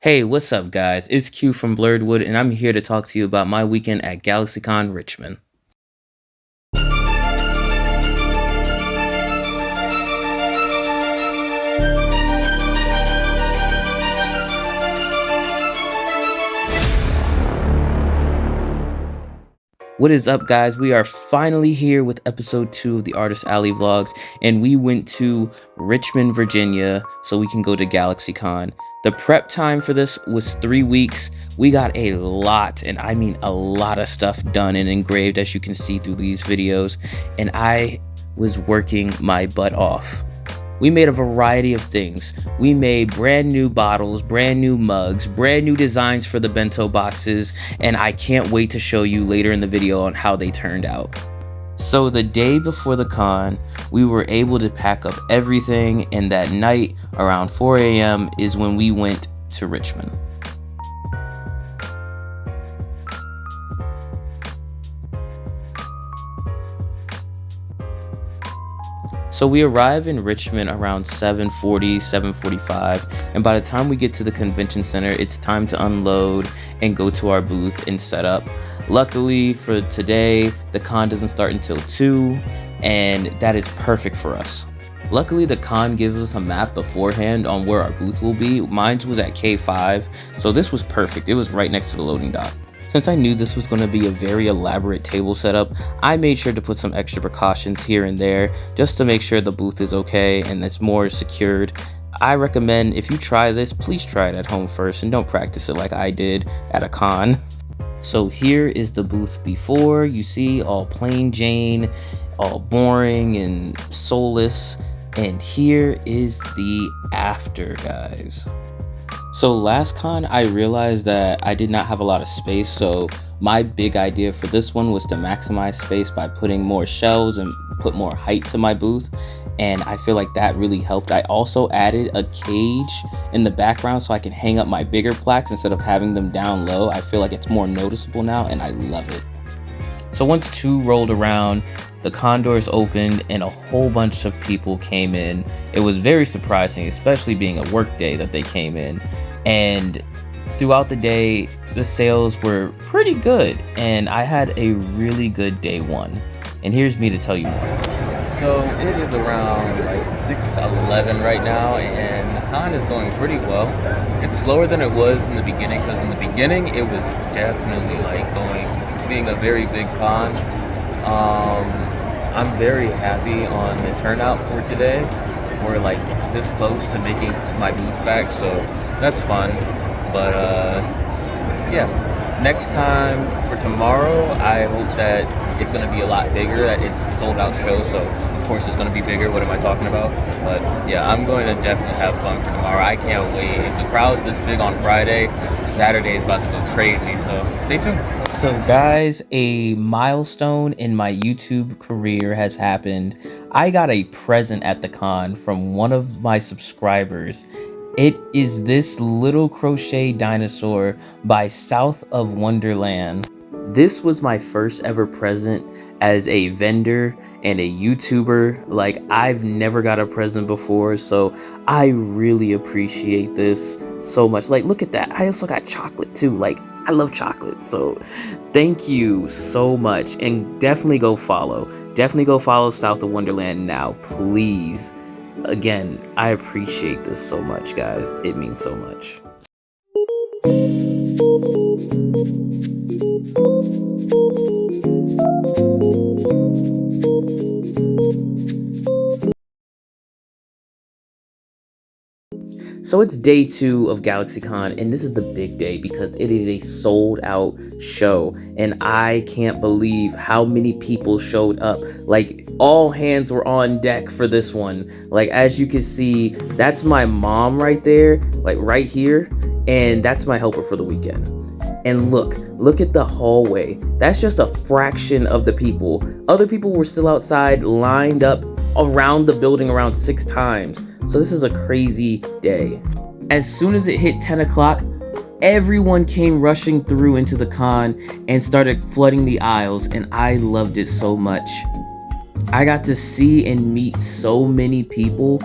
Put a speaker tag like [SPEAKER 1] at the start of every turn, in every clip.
[SPEAKER 1] Hey, what's up, guys? It's Q from Blerd, and I'm here to talk to you about my weekend at Galaxycon Richmond. What is up, guys? We are finally here with episode 2 of the Artist Alley vlogs, and we went to Richmond, Virginia, so we can go to GalaxyCon. The prep time for this was 3 weeks. We got a lot, and I mean a lot of stuff done and engraved, as you can see through these videos, and I was working my butt off. We made a variety of things. We made brand new bottles, brand new mugs, brand new designs for the bento boxes, and I can't wait to show you later in the video on how they turned out. So the day before the con, we were able to pack up everything, and that night around 4 a.m. is when we went to Richmond. So we arrive in Richmond around 7:40, 7:45, and by the time we get to the convention center, it's time to unload and go to our booth and set up. Luckily for today, the con doesn't start until 2, and that is perfect for us. Luckily, the con gives us a map beforehand on where our booth will be. Mine was at K5, so this was perfect. It was right next to the loading dock. Since I knew this was going to be a very elaborate table setup, I made sure to put some extra precautions here and there just to make sure the booth is okay and it's more secured. I recommend if you try this, please try it at home first and don't practice it like I did at a con. So here is the booth before. You see, all plain Jane, all boring and soulless. And here is the after, guys. So last con, I realized that I did not have a lot of space, so my big idea for this one was to maximize space by putting more shelves and put more height to my booth, and I feel like that really helped. I also added a cage in the background so I can hang up my bigger plaques instead of having them down low. I feel like it's more noticeable now, and I love it. So once 2 rolled around, the con doors opened and a whole bunch of people came in. It was very surprising, especially being a work day, that they came in. And throughout the day, the sales were pretty good, and I had a really good day 1. And here's me to tell you more. So it is around like 6:11 right now, and the con is going pretty well. It's slower than it was in the beginning, because in the beginning it was definitely like being a very big con. I'm very happy on the turnout for today. We're like this close to making my booth back, so that's fun. But yeah, next time for tomorrow, I hope that it's going to be a lot bigger, that it's a sold out show, so of course it's going to be bigger. What am I talking about? But yeah, I'm going to definitely have fun for tomorrow. I can't wait. If the crowd's this big on Friday, Saturday is about to go crazy, so stay tuned. So guys, a milestone in my YouTube career has happened. I got a present at the con from one of my subscribers. It is this little crochet dinosaur by South of Wonderland. This was my first ever present as a vendor and a YouTuber. Like, I've never got a present before, so I really appreciate this so much. Like, look at that. I also got chocolate too. Like, I love chocolate, so thank you so much. And definitely go follow. Definitely go follow South of Wonderland now, please. Again, I appreciate this so much, guys. It means so much. So it's day 2 of GalaxyCon, and this is the big day because it is a sold out show, and I can't believe how many people showed up. Like, all hands were on deck for this one. Like, as you can see, that's my mom right there, like right here, and that's my helper for the weekend. And look at the hallway. That's just a fraction of the people. Other people were still outside, lined up around the building around 6 times. So this is a crazy day. As soon as it hit 10 o'clock, everyone came rushing through into the con and started flooding the aisles, and I loved it so much. I got to see and meet so many people,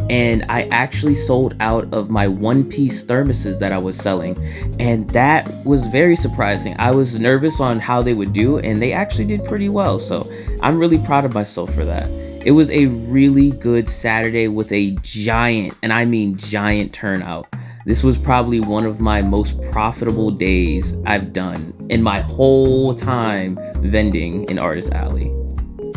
[SPEAKER 1] and I actually sold out of my one-piece thermoses that I was selling, and that was very surprising. I was nervous on how they would do, and they actually did pretty well, so I'm really proud of myself for that. It was a really good Saturday with a giant, and I mean giant, turnout. This was probably one of my most profitable days I've done in my whole time vending in Artist Alley.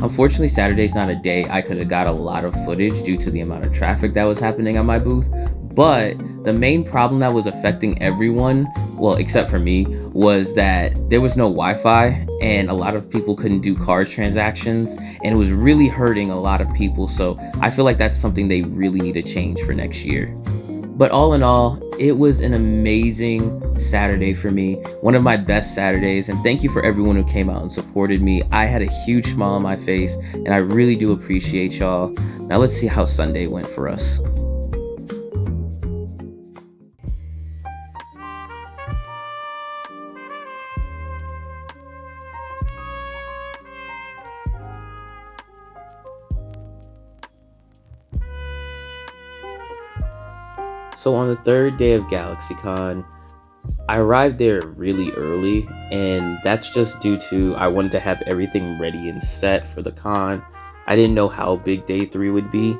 [SPEAKER 1] Unfortunately, Saturday's not a day I could have got a lot of footage due to the amount of traffic that was happening at my booth, but the main problem that was affecting everyone, well, except for me, was that there was no Wi-Fi and a lot of people couldn't do card transactions, and it was really hurting a lot of people, so I feel like that's something they really need to change for next year. But all in all, it was an amazing Saturday for me, one of my best Saturdays, and thank you for everyone who came out and supported me. I had a huge smile on my face, and I really do appreciate y'all. Now let's see how Sunday went for us. So on the third day of Galaxycon, I arrived there really early, and that's just due to I wanted to have everything ready and set for the con. I didn't know how big day 3 would be,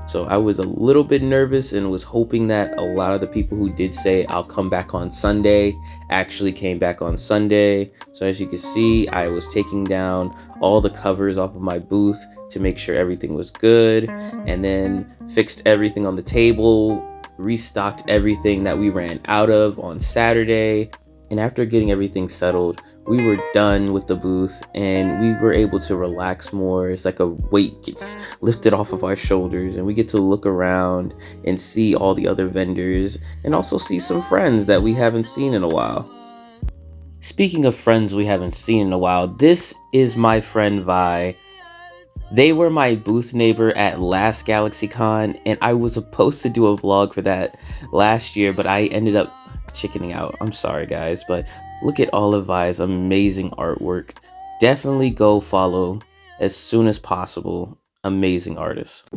[SPEAKER 1] so I was a little bit nervous and was hoping that a lot of the people who did say I'll come back on Sunday actually came back on Sunday. So as you can see, I was taking down all the covers off of my booth to make sure everything was good, and then fixed everything on the table, restocked everything that we ran out of on Saturday, and after getting everything settled, we were done with the booth and we were able to relax more. It's like a weight gets lifted off of our shoulders and we get to look around and see all the other vendors and also see some friends that we haven't seen in a while. Speaking of friends we haven't seen in a while, this is my friend Vi. They were my booth neighbor at last Galaxycon, and I was supposed to do a vlog for that last year, but I ended up chickening out. I'm sorry guys, but look at all of Vi's amazing artwork. Definitely go follow as soon as possible. Amazing artist.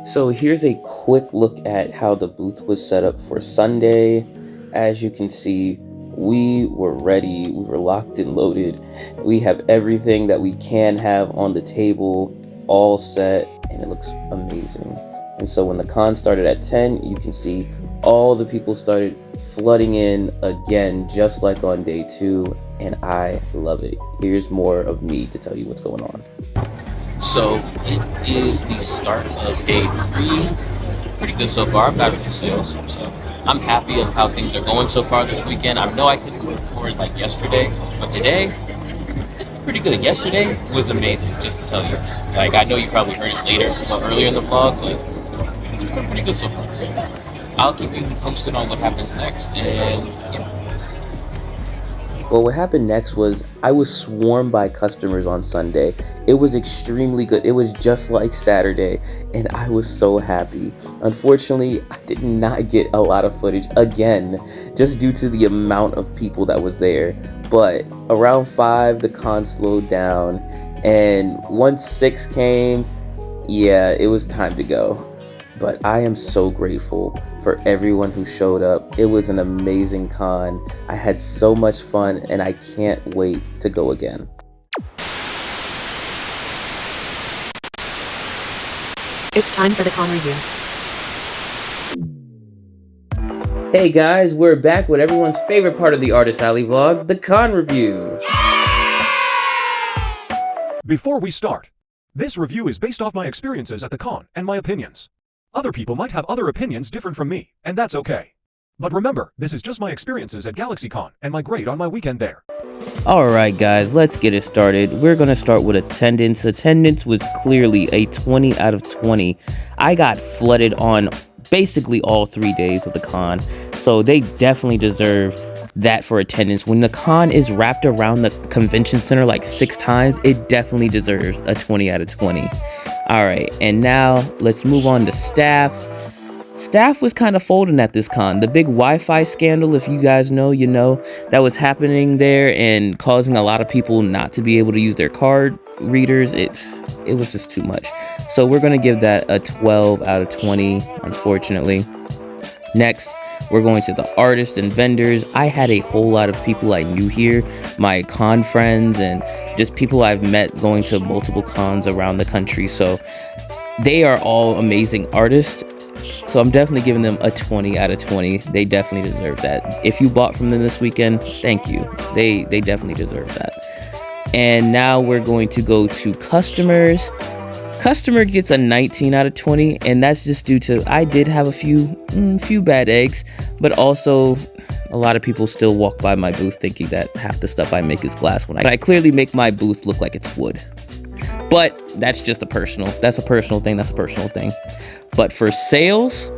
[SPEAKER 1] So here's a quick look at how the booth was set up for Sunday. As you can see, we were ready, we were locked and loaded. We have everything that we can have on the table, all set, and it looks amazing. And so when the con started at 10, you can see all the people started flooding in again, just like on day 2, and I love it. Here's more of me to tell you what's going on. So it is the start of day 3. Pretty good so far. I've got a few sales, so I'm happy of how things are going so far this weekend. I know I couldn't record like yesterday, but today it's been pretty good. Yesterday was amazing, just to tell you. Like, I know you probably heard it later or earlier in the vlog, but it's been pretty good so far. So I'll keep you posted on what happens next, and yeah. Well, what happened next was I was swarmed by customers on Sunday. It was extremely good. It was just like Saturday, and I was so happy. Unfortunately, I did not get a lot of footage again, just due to the amount of people that was there. But around 5, the con slowed down, and once 6 came, yeah, it was time to go. But I am so grateful for everyone who showed up. It was an amazing con. I had so much fun, and I can't wait to go again.
[SPEAKER 2] It's time for the con review.
[SPEAKER 1] Hey guys, we're back with everyone's favorite part of the Artist Alley vlog, the con review.
[SPEAKER 3] Before we start, this review is based off my experiences at the con and my opinions. Other people might have other opinions different from me, and that's okay. But remember, this is just my experiences at Galaxycon and my grade on my weekend there.
[SPEAKER 1] Alright guys, let's get it started. We're going to start with attendance. Attendance was clearly a 20 out of 20. I got flooded on basically all 3 days of the con, so they definitely deserve that for attendance. When the con is wrapped around the convention center like 6 times, it definitely deserves a 20 out of 20. Alright, and now let's move on to staff. Staff was kind of folding at this con. The big Wi-Fi scandal, if you guys know, you know, that was happening there and causing a lot of people not to be able to use their card readers. it was just too much. So we're gonna give that a 12 out of 20, unfortunately. Next, we're going to the artists and vendors. I had a whole lot of people I knew here, my con friends and just people I've met going to multiple cons around the country. So they are all amazing artists. So I'm definitely giving them a 20 out of 20. They definitely deserve that. If you bought from them this weekend, thank you. They definitely deserve that. And now we're going to go to customers. Customer gets a 19 out of 20, and that's just due to I did have a few bad eggs, but also a lot of people still walk by my booth thinking that half the stuff I make is glass when I clearly make my booth look like it's wood. But that's just a personal thing. But for sales,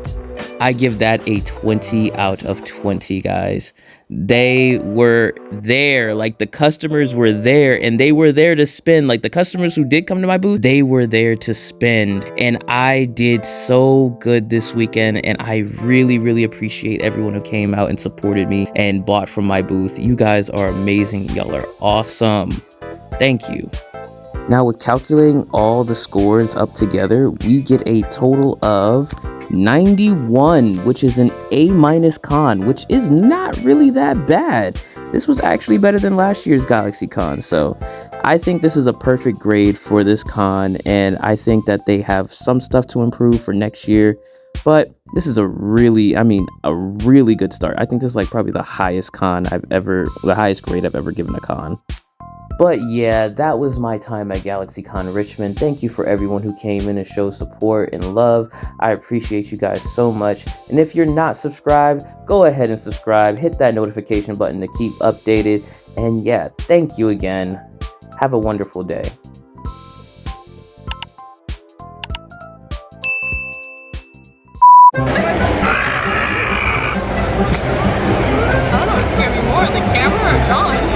[SPEAKER 1] I give that a 20 out of 20, guys. They were there, like the customers were there, and they were there to spend. Like the customers who did come to my booth, they were there to spend, and I did so good this weekend, and I really appreciate everyone who came out and supported me and bought from my booth. You guys are amazing. Y'all are awesome. Thank you. Now with calculating all the scores up together, we get a total of 91, which is an A- con, which is not really that bad. This was actually better than last year's Galaxycon, so I think this is a perfect grade for this con, and I think that they have some stuff to improve for next year, but this is a really good start. I think this is like probably the highest grade I've ever given a con. But yeah, that was my time at Galaxycon Richmond. Thank you for everyone who came in and showed support and love. I appreciate you guys so much. And if you're not subscribed, go ahead and subscribe. Hit that notification button to keep updated. And yeah, thank you again. Have a wonderful day.
[SPEAKER 4] I don't know what scared me more, the camera or John?